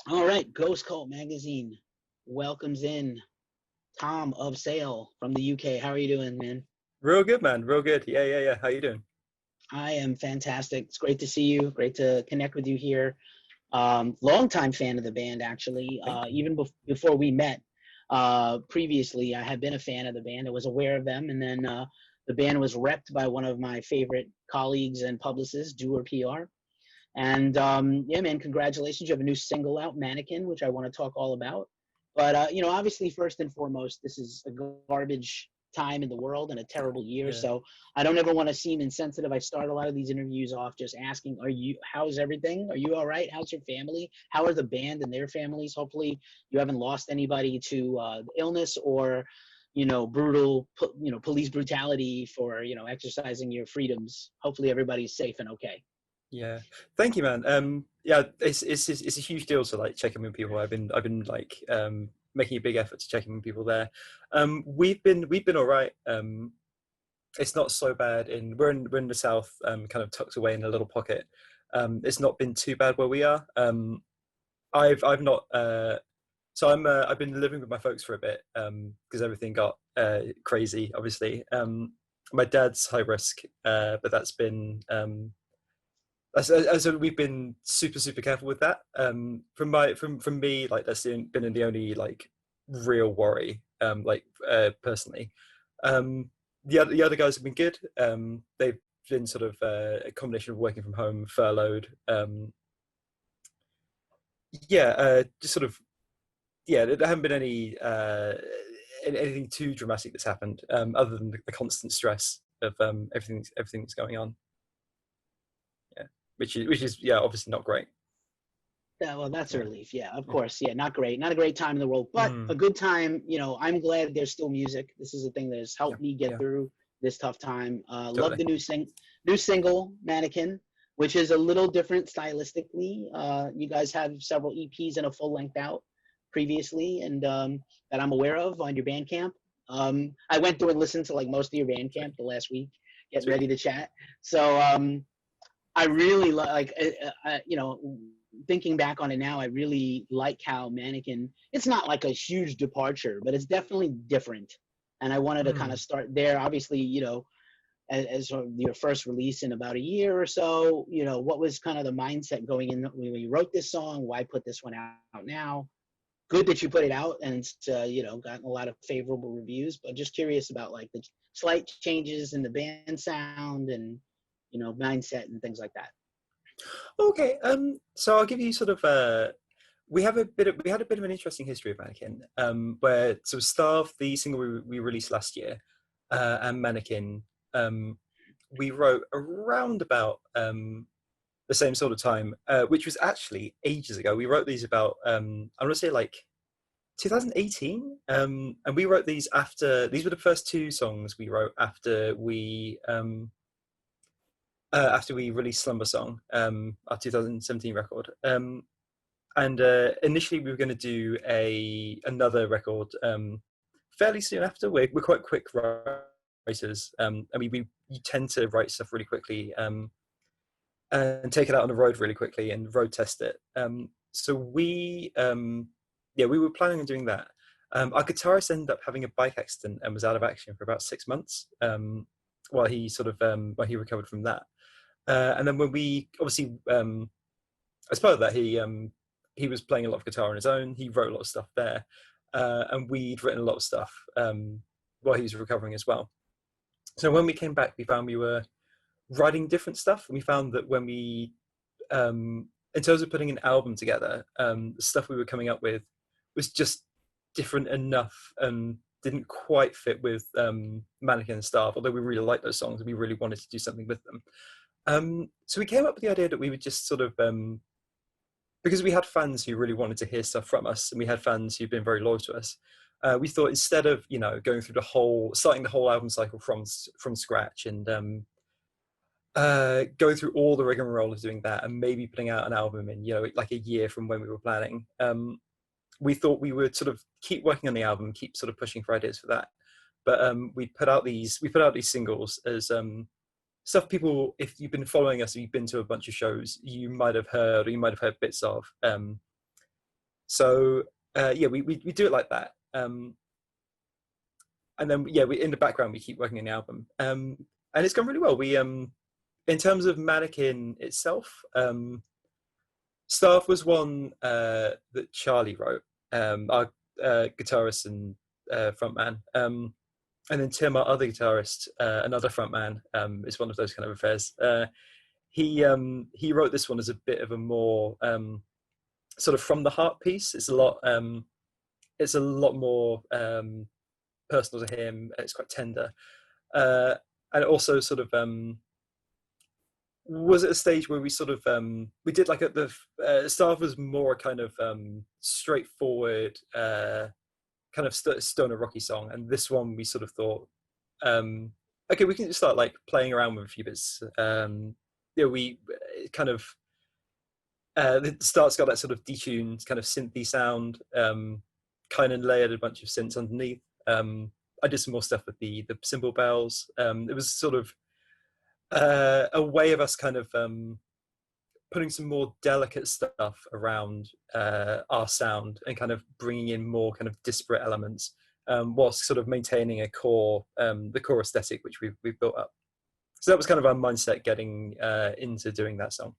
All right, Ghost Cult Magazine welcomes in Tom of Sale from the UK. How are you doing, man? Real good, man. Real good. Yeah, yeah, yeah. How you doing? I am fantastic. It's great to see you. Great to connect with you here. Longtime fan of the band, actually. Thank you. Even before we met, previously, I had been a fan of the band. I was aware of them, and then the band was repped by one of my favorite colleagues and publicists, Doer PR. And yeah, man, congratulations! You have a new single out, "Mannequin," which I want to talk all about. But obviously, first and foremost, this is a garbage time in the world and a terrible year. Yeah. So I don't ever want to seem insensitive. I start a lot of these interviews off just asking, "Are you? How's everything? Are you all right? How's your family? How are the band and their families? Hopefully, you haven't lost anybody to illness or brutal police brutality for exercising your freedoms. Hopefully, everybody's safe and okay." Yeah. Thank you, man. Yeah, it's a huge deal to like check in with people. I've been like making a big effort to check in with people there. We've been all right. It's not so bad we're in the south, kind of tucked away in a little pocket. It's not been too bad where we are. I've not so I've been living with my folks for a bit, because everything got crazy, obviously. My dad's high risk, but that's been so we've been super careful with that. From me, like been the only like real worry, personally. Um, the other guys have been good. They've been sort of a combination of working from home, furloughed. Yeah, just sort of yeah. There haven't been anything too dramatic that's happened, other than the constant stress of everything that's going on. Yeah, which is yeah, obviously not great. Yeah, well, that's a Yeah. relief. Yeah, of Yeah. course. Yeah, not great. Not a great time in the world, but a Mm. good time. I'm glad there's still music. This is a thing that has Yeah. helped me get Yeah. through this tough time. Love Totally. the new single, Mannequin, which is a little different stylistically. You guys have several EPs and a full length out previously, and that I'm aware of on your Bandcamp. I went through and listened to like most of your Sweet. Bandcamp the last week, getting Sweet. ready to chat. So I really like, thinking back on it now, I really like how Mannequin, it's not like a huge departure, but it's definitely different. And I wanted to kind Mm. of start there. Obviously, as sort of your first release in about a year or so, what was kind of the mindset going in when you wrote this song? Why put this one out now? Good that you put it out and it's, gotten a lot of favorable reviews, but just curious about like the slight changes in the band sound and, mindset and things like that. Okay. So I'll give you sort of we had a bit of an interesting history of Mannequin. Where so Starve, the single we released last year, and Mannequin, um, we wrote around about the same sort of time, which was actually ages ago. We wrote these about I want to say like 2018, and we wrote these after these were the first two songs we wrote after we released Slumber Song, our 2017 record. And initially we were going to do another record fairly soon after. We're quite quick writers. I mean, we tend to write stuff really quickly, and take it out on the road really quickly and road test it. So yeah, we were planning on doing that. Our guitarist ended up having a bike accident and was out of action for about 6 months, while he recovered from that. And then when we obviously, as part of that, he was playing a lot of guitar on his own. He wrote a lot of stuff there, and we'd written a lot of stuff while he was recovering as well. So when we came back, we found we were writing different stuff, and we found that in terms of putting an album together, the stuff we were coming up with was just different enough and didn't quite fit with Mannequin and Starve. Although we really liked those songs, and we really wanted to do something with them. So we came up with the idea that we would just sort of, because we had fans who really wanted to hear stuff from us, and we had fans who've been very loyal to us. We thought instead of going through starting the whole album cycle from scratch and going through all the rigmarole of doing that, and maybe putting out an album in like a year from when we were planning, we thought we would sort of keep working on the album, keep sort of pushing for ideas for that. But we put out these singles as stuff people, if you've been following us, if you've been to a bunch of shows, you might have heard bits of. So yeah, we do it like that. And then yeah, we in the background we keep working on the album, and it's gone really well. We in terms of Mannequin itself, Staff was one that Charlie wrote, our guitarist and frontman. And then Tim, our other guitarist, another frontman, is one of those kind of affairs. He wrote this one as a bit of a more sort of from the heart piece. It's a lot more personal to him. It's quite tender, and it also sort of was at a stage where we sort of we did like the Staff was more a kind of straightforward kind of stoner rocky song, and this one we sort of thought, okay, we can just start like playing around with a few bits. Yeah, we kind of the start's got that sort of detuned kind of synthy sound, kind of layered a bunch of synths underneath. I did some more stuff with the cymbal bells. It was sort of a way of us kind of putting some more delicate stuff around our sound and kind of bringing in more kind of disparate elements, whilst sort of maintaining a core, the core aesthetic which we've built up. So that was kind of our mindset getting into doing that song.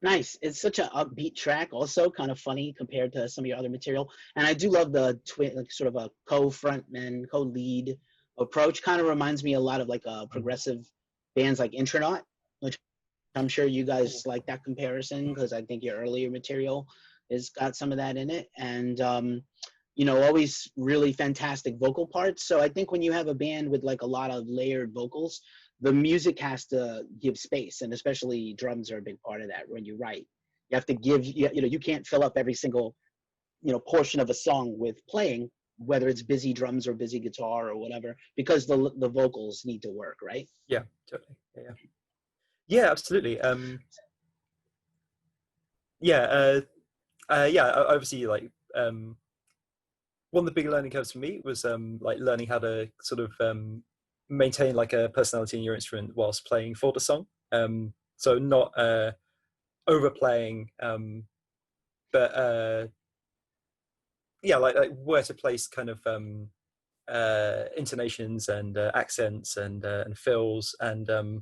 Nice. It's such an upbeat track, also kind of funny compared to some of your other material. And I do love the twin, like sort of a co-frontman, co-lead approach. Kind of reminds me a lot of like progressive bands like Intronaut, which I'm sure you guys like that comparison because I think your earlier material has got some of that in it. And you know, always really fantastic vocal parts. So I think when you have a band with like a lot of layered vocals, the music has to give space, and especially drums are a big part of that. When you write, you have to give, you know, you can't fill up every single, you know, portion of a song with playing, whether it's busy drums or busy guitar or whatever, because the vocals need to work, right? Yeah, totally. Yeah, absolutely. Yeah, yeah. Obviously, like one of the big learning curves for me was like learning how to sort of maintain like a personality in your instrument whilst playing for the song. So not overplaying, but yeah, like where to place kind of intonations and accents and fills and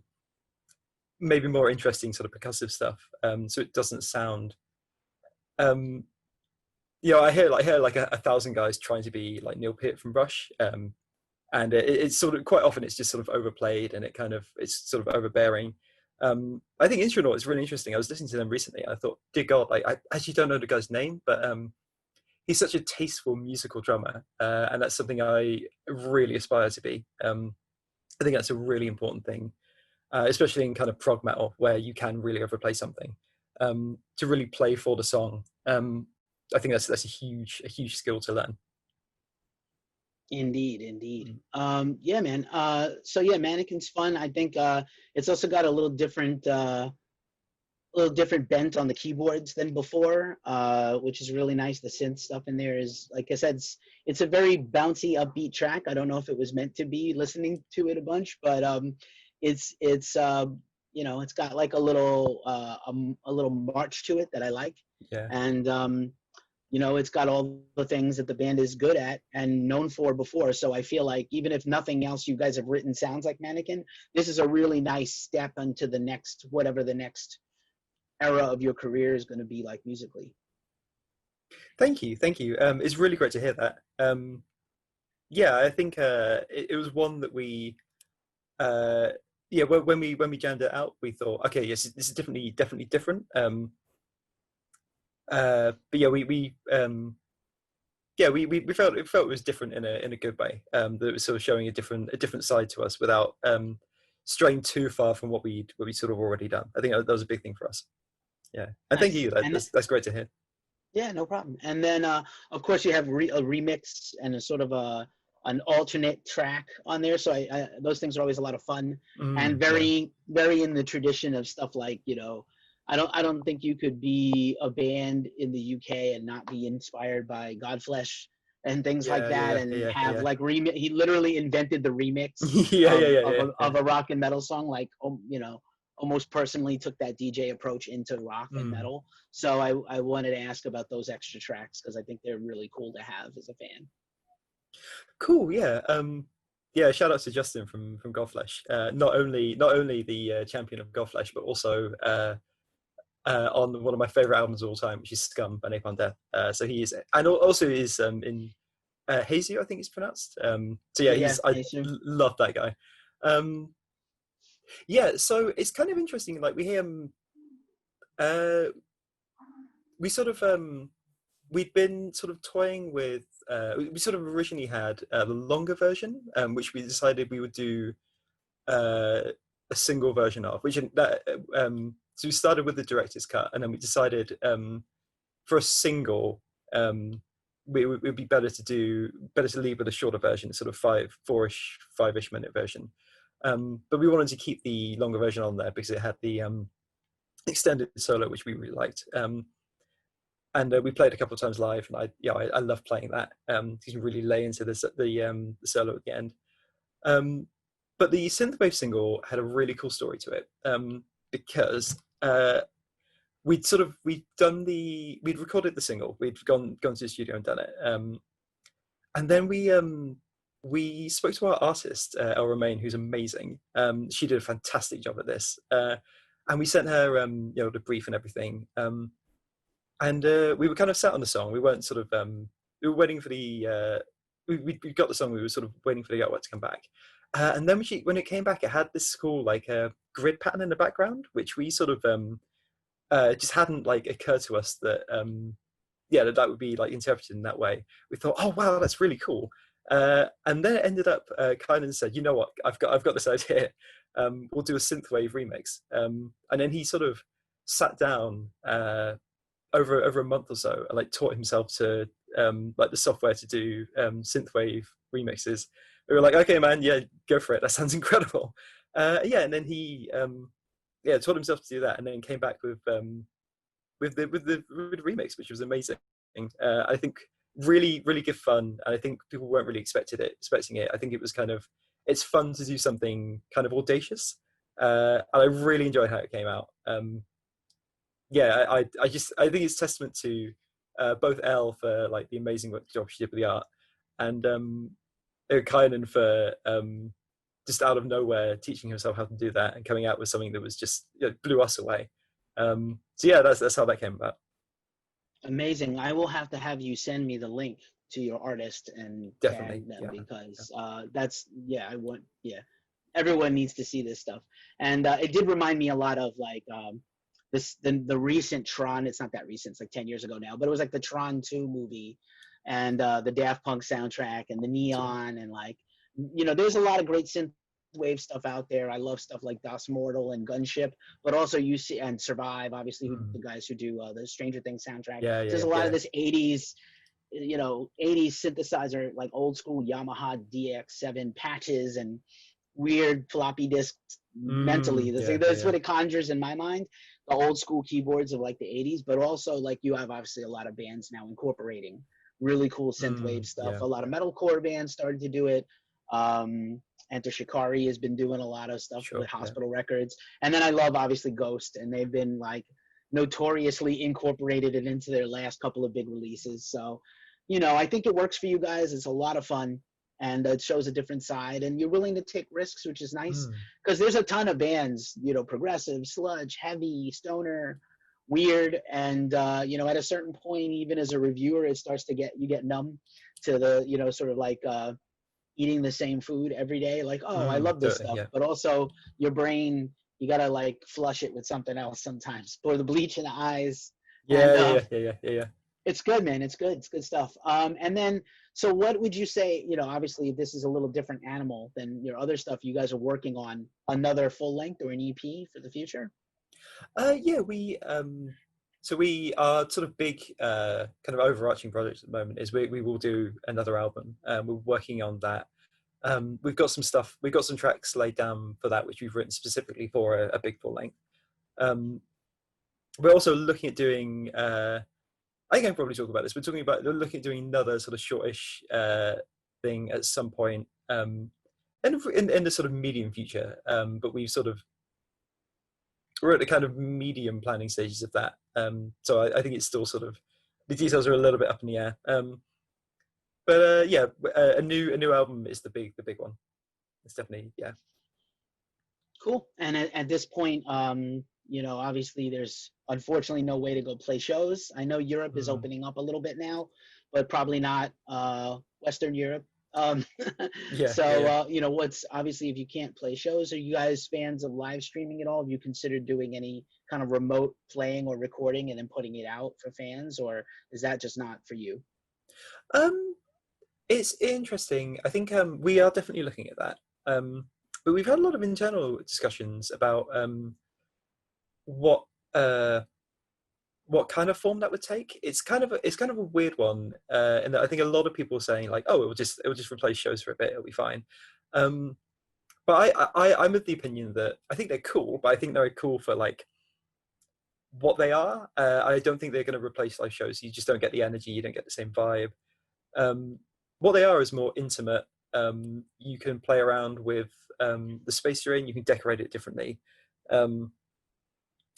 maybe more interesting sort of percussive stuff. So it doesn't sound. You know, I hear like a thousand guys trying to be like Neil Peart from Rush, and it's sort of quite often it's just sort of overplayed and it's sort of overbearing. I think Intronaut is really interesting. I was listening to them recently and I thought, dear God, like I actually don't know the guy's name, but he's such a tasteful musical drummer, and that's something I really aspire to be. I think that's a really important thing, especially in kind of prog metal where you can really overplay something, to really play for the song. I think that's a huge skill to learn. Indeed, indeed. Yeah, man. So yeah, Mannequin's fun. I think it's also got a little different bent on the keyboards than before, which is really nice. The synth stuff in there is, like I said, it's a very bouncy, upbeat track. I don't know if it was meant to be listening to it a bunch, but it's you know, it's got like a little march to it that I like, Yeah. and you know, it's got all the things that the band is good at and known for before. So I feel like even if nothing else you guys have written sounds like Mannequin, this is a really nice step into the next, whatever the next era of your career is going to be like musically. Thank you. It's really great to hear that. Yeah, I think it was one that we yeah, when we jammed it out, we thought, okay, yes, this is definitely different. But yeah, we felt it was different in a good way. That it was sort of showing a different side to us without straying too far from what we sort of already done. I think that was a big thing for us. Yeah, and thank Nice. you. And That's great to hear. yeah, no problem. And then of course you have a remix and a sort of an alternate track on there. So those things are always a lot of fun and Yeah. very in the tradition of stuff like, you know, I don't think you could be a band in the UK and not be inspired by Godflesh and things like that, and have like remix. He literally invented the remix Yeah, of yeah, yeah, of yeah, a, yeah. of a rock and metal song, like, you know, almost personally took that DJ approach into rock and Mm. metal. So I wanted to ask about those extra tracks because I think they're really cool to have as a fan. Cool, yeah. Yeah, shout out to Justin from Godflesh. Not only the champion of Godflesh, but also on one of my favorite albums of all time, which is Scum by Napalm Death. So he is, and also is in Hazy, I think it's pronounced. So yeah, Yeah, I Acer. love that guy. Um, yeah, so it's kind of interesting. Like uh, we sort of we'd been sort of toying with. We sort of originally had the longer version, which we decided we would do uh, a single version of. So we started with the director's cut, and then we decided for a single, um, it would be better to leave with a shorter version, sort of 5-ish minute version. But we wanted to keep the longer version on there because it had the extended solo, which we really liked. And we played a couple of times live, and I love playing that. You can really lay into the solo at the end. Um, but the synthwave single had a really cool story to it because we'd recorded the single, we'd gone to the studio and done it, and then we spoke to our artist El Romain, who's amazing. She did a fantastic job at this, and we sent her the brief and everything. And we were kind of sat on the song. We weren't sort of we were waiting for the we got the song. We were sort of waiting for the artwork to come back, and then when it came back, it had this cool like grid pattern in the background, which we sort of just hadn't like occurred to us that that would be like interpreted in that way. We thought, oh wow, that's really cool. And then it ended up Kynan said, you know what, I've got this idea. We'll do a synthwave remix. And then he sort of sat down over a month or so and like taught himself to like the software to do synthwave remixes. We were like, okay, man, yeah, go for it. That sounds incredible. And then he taught himself to do that, and then came back with the remix, which was amazing. I think really really good fun, and I think people weren't really expecting it. I think it was it's fun to do something kind of audacious, and I really enjoyed how it came out. I think it's testament to both Elle for like the amazing job she did with the art, and Kynan for just out of nowhere teaching himself how to do that and coming out with something that was just blew us away. So yeah, that's how that came about. Amazing. I will have you send me the link to your artist and Definitely, tag them yeah. because that's I want everyone needs to see this stuff. And it did remind me a lot of like the recent Tron. It's not that recent, it's like 10 years ago now, but it was like the Tron 2 movie and the Daft Punk soundtrack and the neon and like there's a lot of great synth wave stuff out there. I love stuff like Das Mortal and Gunship, but also you see and Survive, obviously, the guys who do the Stranger Things soundtrack. Yeah, so there's a lot of this 80s 80s synthesizer, like old school Yamaha DX7 patches and weird floppy disks mentally. That's what it conjures in my mind. The old school keyboards of like the 80s, but also like you have obviously a lot of bands now incorporating really cool synthwave stuff. A lot of metalcore bands started to do it. Enter Shikari has been doing a lot of stuff with Hospital Records. And then I love obviously Ghost, and they've been like notoriously incorporated it into their last couple of big releases. So, I think it works for you guys. It's a lot of fun and it shows a different side, and you're willing to take risks, which is nice because there's a ton of bands, progressive, sludge, heavy, stoner, weird, and at a certain point, even as a reviewer, it starts to get numb to the sort of like eating the same food every day, like, oh, I love this stuff, but also your brain, you gotta like flush it with something else sometimes, or the bleach in the eyes. Yeah. It's good, man. It's good stuff. And then, so what would you say, obviously this is a little different animal than your other stuff. You guys are working on another full length or an EP for the future? We are sort of big kind of overarching project at the moment is we will do another album. We're working on that. We've got some tracks laid down for that, which we've written specifically for a big full length. We're also looking at doing I think I can probably talk about this. We're looking at doing another sort of shortish thing at some point in the sort of medium future. But we've sort of we're at the kind of medium planning stages of that. So I think it's still sort of, the details are a little bit up in the air. But yeah, a new album is the big one. It's definitely, yeah. Cool. And at this point, obviously there's unfortunately no way to go play shows. I know Europe is Mm. opening up a little bit now, but probably not Western Europe. Um, Yeah, yeah, so yeah. what's obviously, if you can't play shows, are you guys fans of live streaming at all? Have you considered doing any kind of remote playing or recording and then putting it out for fans, or is that just not for you? Um, it's interesting. I think we are definitely looking at that. But we've had a lot of internal discussions about what uh, what kind of form that would take. It's kind of a weird one, in that I think a lot of people are saying like, oh, it will just replace shows for a bit, it'll be fine. Um, but I'm of the opinion that I think they're cool, but I think they're cool for like what they are. I don't think they're going to replace live shows. You just don't get the energy, you don't get the same vibe. Um, what they are is more intimate. You can play around with the space you're in. You can decorate it differently. Um,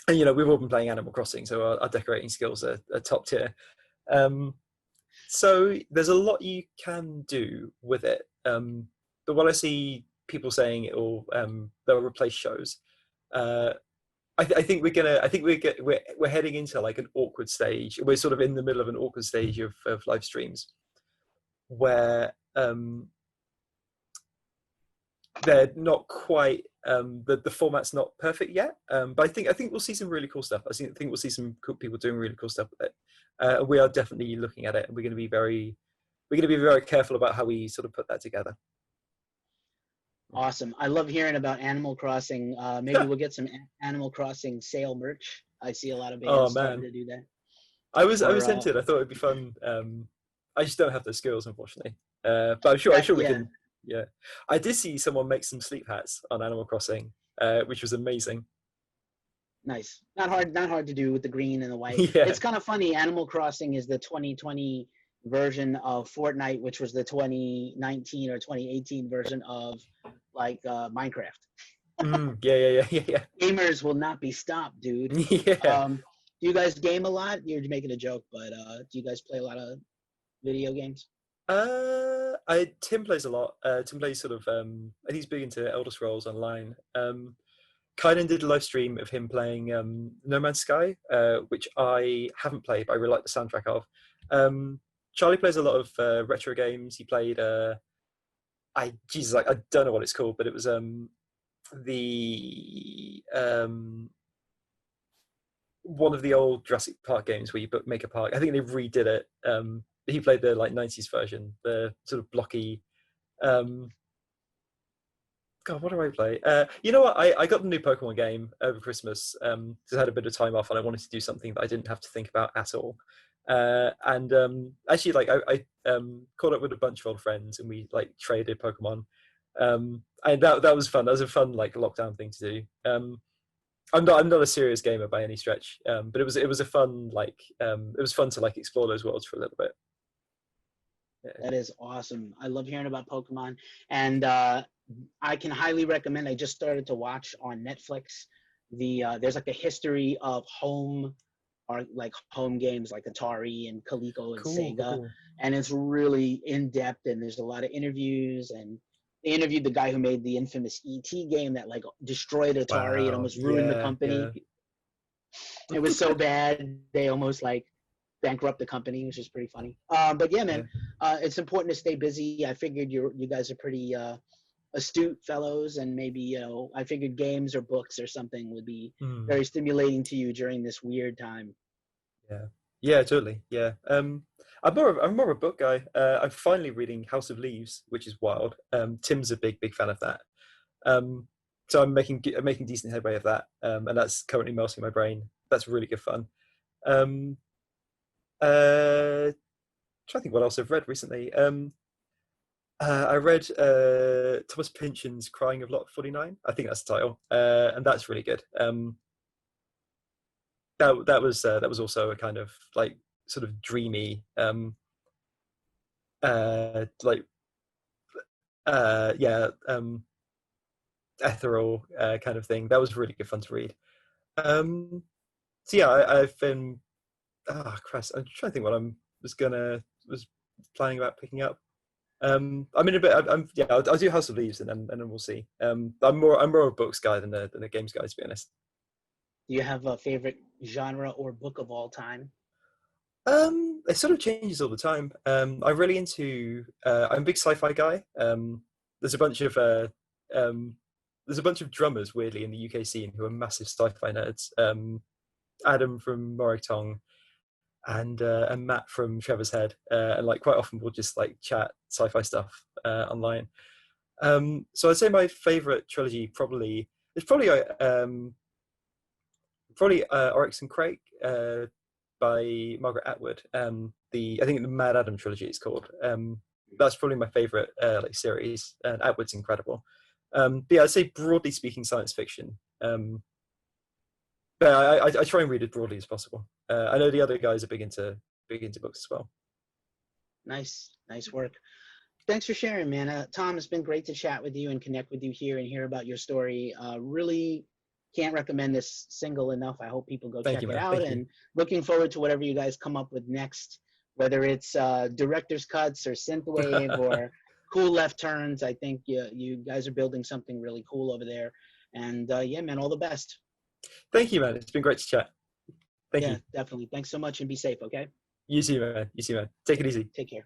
and we've all been playing Animal Crossing, so our decorating skills are top tier. Um, so there's a lot you can do with it. But when I see people saying they'll replace shows, uh, I think we're heading into like an awkward stage. We're sort of in the middle of an awkward stage of live streams where they're not quite the format's not perfect yet. But I think we'll see some really cool stuff. I think we'll see some cool people doing really cool stuff with it. We are definitely looking at it, and we're going to be very careful about how we sort of put that together. Awesome. I love hearing about Animal Crossing. Maybe we'll get some Animal Crossing sale merch. I see a lot of Oh bands starting man, to do that. I was Or tempted. I thought it'd be fun. I just don't have the skills, unfortunately. But I'm sure we yeah, can. Yeah, I did see someone make some sleep hats on Animal Crossing, which was amazing. nice. Not hard to do with the green and the white. Yeah. It's kind of funny. Animal Crossing is the 2020 version of Fortnite, which was the 2019 or 2018 version of like Minecraft. Yeah, yeah, yeah, yeah, Gamers will not be stopped, dude. yeah. Yeah. Do you guys game a lot? You're making a joke, but do you guys play a lot of video games? Tim plays a lot. Tim plays sort of. I think he's big into Elder Scrolls Online. Kynan did a live stream of him playing No Man's Sky, which I haven't played, but I really like the soundtrack of. Um, Charlie plays a lot of retro games. He played. I don't know what it's called, but it was the one of the old Jurassic Park games where you make a park. I think they redid it. He played the like '90s version, the sort of blocky. Um, God, what do I play? You know what? I got the new Pokemon game over Christmas. Just had a bit of time off, and I wanted to do something that I didn't have to think about at all. And actually, like I caught up with a bunch of old friends, and we like traded Pokemon. And that was fun. That was a fun like lockdown thing to do. I'm not a serious gamer by any stretch, but it was a fun like it was fun to like explore those worlds for a little bit. Yeah. That is awesome. I love hearing about Pokemon, and I can highly recommend. I just started to watch on Netflix. There's like a history of home or like home games like Atari and Coleco and Cool, cool, Sega, cool. and it's really in depth. And there's a lot of interviews, and they interviewed the guy who made the infamous ET game that like destroyed Atari and Wow. almost ruined the Yeah, company. yeah. It was so bad they almost like bankrupt the company, which is pretty funny. But yeah, Yeah. man, it's important to stay busy. I figured you guys are pretty astute fellows, and maybe I figured games or books or something would be Mm. very stimulating to you during this weird time. Yeah. Yeah, totally. Yeah. I'm more of a book guy. I'm finally reading House of Leaves, which is wild. Tim's a big fan of that. Um, so I'm making decent headway of that. And that's currently melting my brain. That's really good fun. Um, trying to think what else I've read recently. I read Thomas Pynchon's Crying of Lot 49. I think that's the title. And that's really good. That was also a kind of like sort of dreamy like yeah ethereal kind of thing. That was really good fun to read. Um, so yeah, I've been. Ah, Christ, I'm trying to think what was planning about picking up. I'm in a bit. Yeah. I'll do House of Leaves, and then we'll see. I'm more a books guy than a games guy, to be honest. Do you have a favorite genre or book of all time? It sort of changes all the time. I'm really into. I'm a big sci-fi guy. There's a bunch of um, there's a bunch of drummers weirdly in the UK scene who are massive sci-fi nerds. Adam from Moritong and Matt from Trevor's Head, and like quite often we'll just like chat sci-fi stuff online. So I'd say my favorite trilogy probably Oryx and Crake by Margaret Atwood. The I think the Mad Adam trilogy it's called. That's probably my favorite like series, and Atwood's incredible. But yeah, I'd say broadly speaking, science fiction. But I try and read as broadly as possible. I know the other guys are big into books as well. Nice work. Thanks for sharing, man. Tom, it's been great to chat with you and connect with you here and hear about your story. Really can't recommend this single enough. I hope people go Thank check you, it man. out, Thank you. and looking forward to whatever you guys come up with next, whether it's director's cuts or synthwave or cool left turns. I think you guys are building something really cool over there. And yeah, man, all the best. Thank you, man. It's been great to chat. Thank Yeah, you. definitely. Thanks so much and be safe, okay? You too, man. You too, man. Take it easy. Take care.